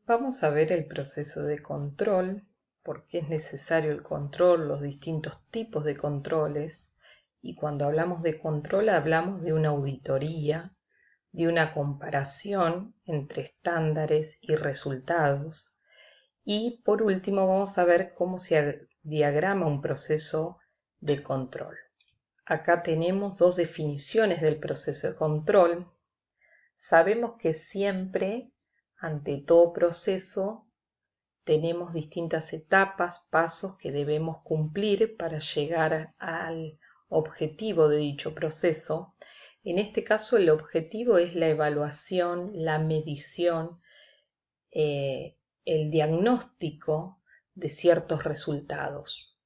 Vamos a ver el proceso de control, por qué es necesario el control, los distintos tipos de controles, y cuando hablamos de control hablamos de una auditoría, de una comparación entre estándares y resultados, y por último vamos a ver cómo se diagrama un proceso de control. Acá tenemos dos definiciones del proceso de control. Sabemos que siempre, ante todo proceso, tenemos distintas etapas, pasos que debemos cumplir para llegar al objetivo de dicho proceso. En este caso, el objetivo es la evaluación, la medición, el diagnóstico de ciertos resultados.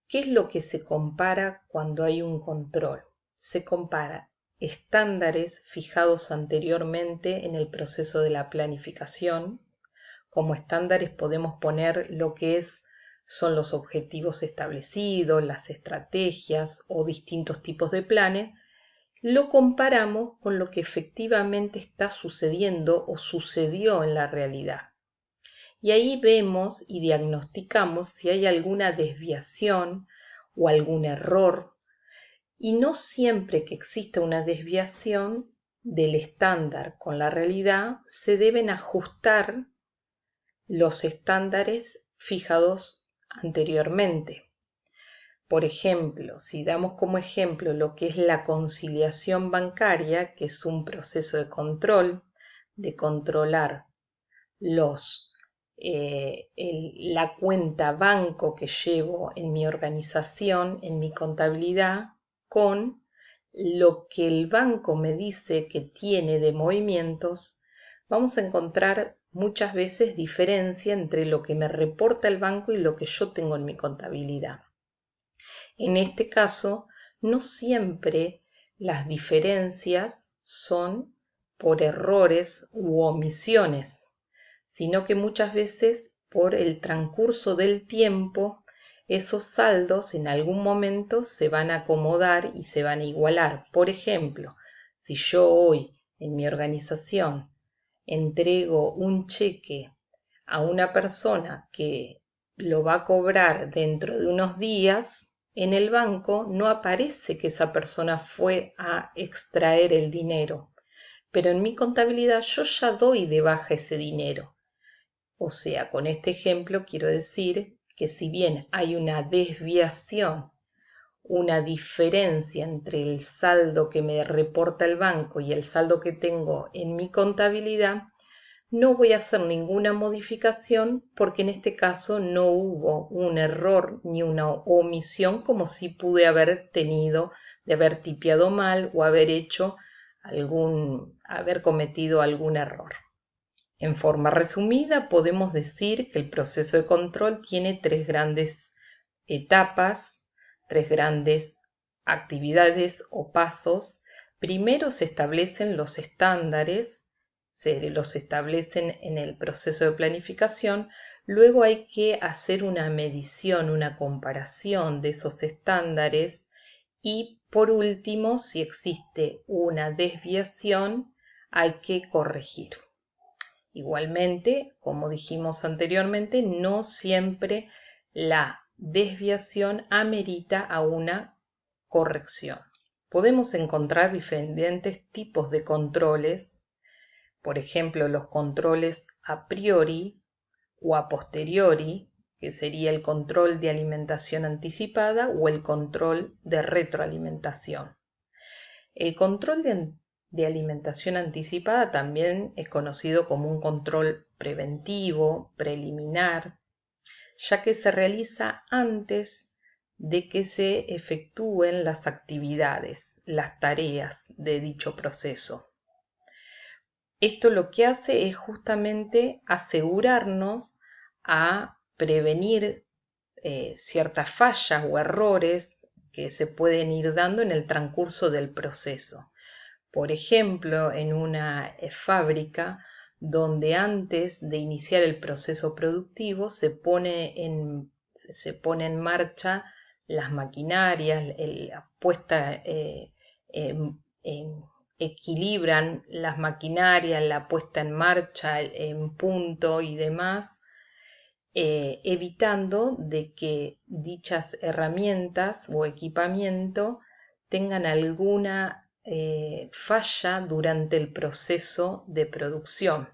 ¿Qué es lo que se compara cuando hay un control? Se compara estándares fijados anteriormente en el proceso de la planificación. Como estándares podemos poner lo que son los objetivos establecidos, las estrategias o distintos tipos de planes. Lo comparamos con lo que efectivamente está sucediendo o sucedió en la realidad. Y ahí vemos y diagnosticamos si hay alguna desviación o algún error. Y no siempre que exista una desviación del estándar con la realidad se deben ajustar los estándares fijados anteriormente. Por ejemplo, si damos como ejemplo lo que es la conciliación bancaria, que es un proceso de control, de controlar la cuenta banco que llevo en mi organización, en mi contabilidad, con lo que el banco me dice que tiene de movimientos, vamos a encontrar muchas veces diferencia entre lo que me reporta el banco y lo que yo tengo en mi contabilidad. En este caso, no siempre las diferencias son por errores u omisiones, sino que muchas veces por el transcurso del tiempo esos saldos en algún momento se van a acomodar y se van a igualar. Por ejemplo, si yo hoy en mi organización entrego un cheque a una persona que lo va a cobrar dentro de unos días, en el banco no aparece que esa persona fue a extraer el dinero, pero en mi contabilidad yo ya doy de baja ese dinero. O sea, con este ejemplo quiero decir que si bien hay una desviación, una diferencia entre el saldo que me reporta el banco y el saldo que tengo en mi contabilidad, no voy a hacer ninguna modificación porque en este caso no hubo un error ni una omisión como si pude haber tenido de haber tipiado mal o haber cometido algún error. En forma resumida, podemos decir que el proceso de control tiene tres grandes etapas, tres grandes actividades o pasos. Primero se establecen los estándares, se los establecen en el proceso de planificación. Luego hay que hacer una medición, una comparación de esos estándares. Y por último, si existe una desviación, hay que corregir. Igualmente, como dijimos anteriormente, no siempre la desviación amerita a una corrección. Podemos encontrar diferentes tipos de controles, por ejemplo, los controles a priori o a posteriori, que sería el control de alimentación anticipada o el control de retroalimentación. El control de alimentación anticipada también es conocido como un control preventivo, preliminar, ya que se realiza antes de que se efectúen las actividades, las tareas de dicho proceso. Esto lo que hace es justamente asegurarnos a prevenir ciertas fallas o errores que se pueden ir dando en el transcurso del proceso. Por ejemplo, en una fábrica donde antes de iniciar el proceso productivo se pone en marcha las maquinarias, la puesta en equilibran las maquinarias, la puesta en marcha, en punto y demás, evitando de que dichas herramientas o equipamiento tengan alguna falla durante el proceso de producción.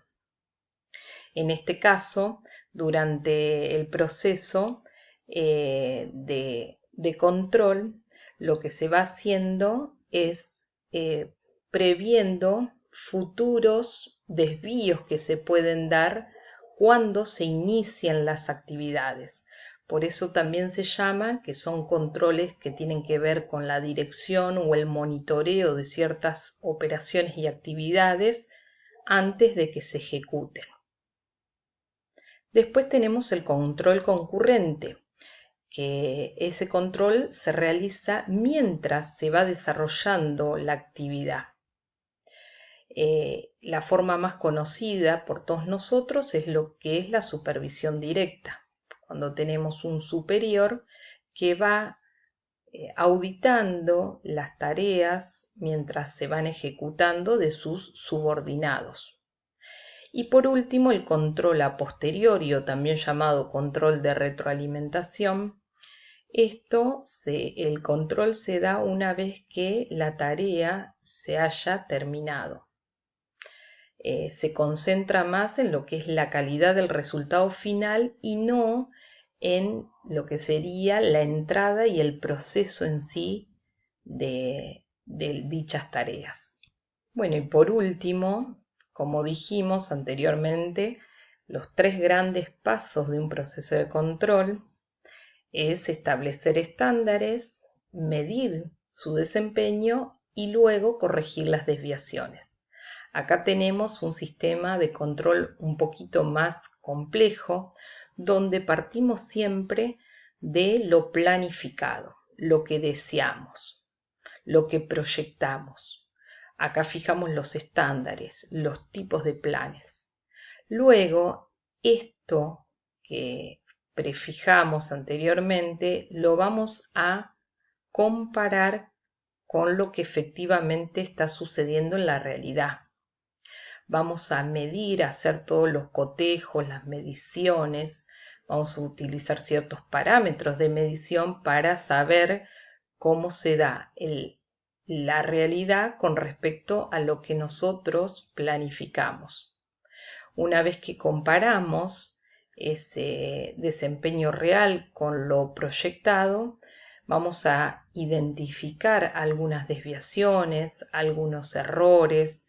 En este caso, durante el proceso de control, lo que se va haciendo es previendo futuros desvíos que se pueden dar cuando se inician las actividades. Por eso también se llama que son controles que tienen que ver con la dirección o el monitoreo de ciertas operaciones y actividades antes de que se ejecuten. Después tenemos el control concurrente, que ese control se realiza mientras se va desarrollando la actividad. La forma más conocida por todos nosotros es lo que es la supervisión directa, cuando tenemos un superior que va auditando las tareas mientras se van ejecutando de sus subordinados. Y por último, el control a posteriori, o también llamado control de retroalimentación. El control se da una vez que la tarea se haya terminado. Se concentra más en lo que es la calidad del resultado final y no en lo que sería la entrada y el proceso en sí de dichas tareas. Bueno, y por último, como dijimos anteriormente, los 3 grandes pasos de un proceso de control es establecer estándares, medir su desempeño y luego corregir las desviaciones. Acá tenemos un sistema de control un poquito más complejo, donde partimos siempre de lo planificado, lo que deseamos, lo que proyectamos. Acá fijamos los estándares, los tipos de planes. Luego, esto que prefijamos anteriormente lo vamos a comparar con lo que efectivamente está sucediendo en la realidad. Vamos a medir, a hacer todos los cotejos, las mediciones, vamos a utilizar ciertos parámetros de medición para saber cómo se da la realidad con respecto a lo que nosotros planificamos. Una vez que comparamos ese desempeño real con lo proyectado, vamos a identificar algunas desviaciones, algunos errores,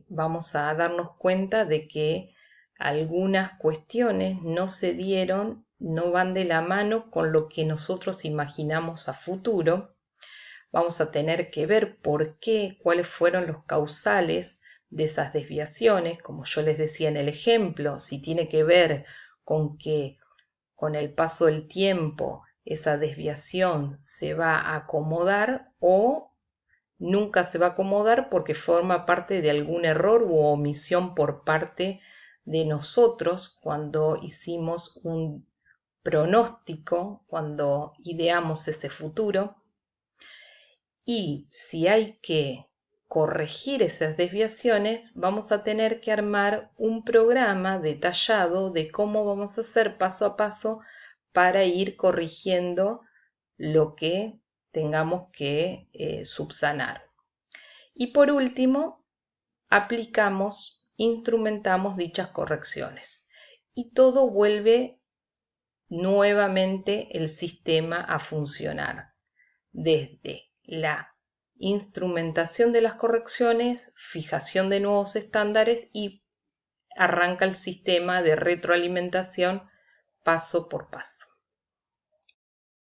vamos a darnos cuenta de que algunas cuestiones no se dieron, no van de la mano con lo que nosotros imaginamos a futuro. Vamos a tener que ver por qué, cuáles fueron los causales de esas desviaciones, como yo les decía en el ejemplo, si tiene que ver con que con el paso del tiempo esa desviación se va a acomodar o nunca se va a acomodar porque forma parte de algún error u omisión por parte de nosotros cuando hicimos un pronóstico, cuando ideamos ese futuro. Y si hay que corregir esas desviaciones, vamos a tener que armar un programa detallado de cómo vamos a hacer paso a paso para ir corrigiendo lo que tengamos que subsanar. Y por último, instrumentamos dichas correcciones y todo vuelve nuevamente el sistema a funcionar desde la instrumentación de las correcciones, fijación de nuevos estándares y arranca el sistema de retroalimentación paso por paso.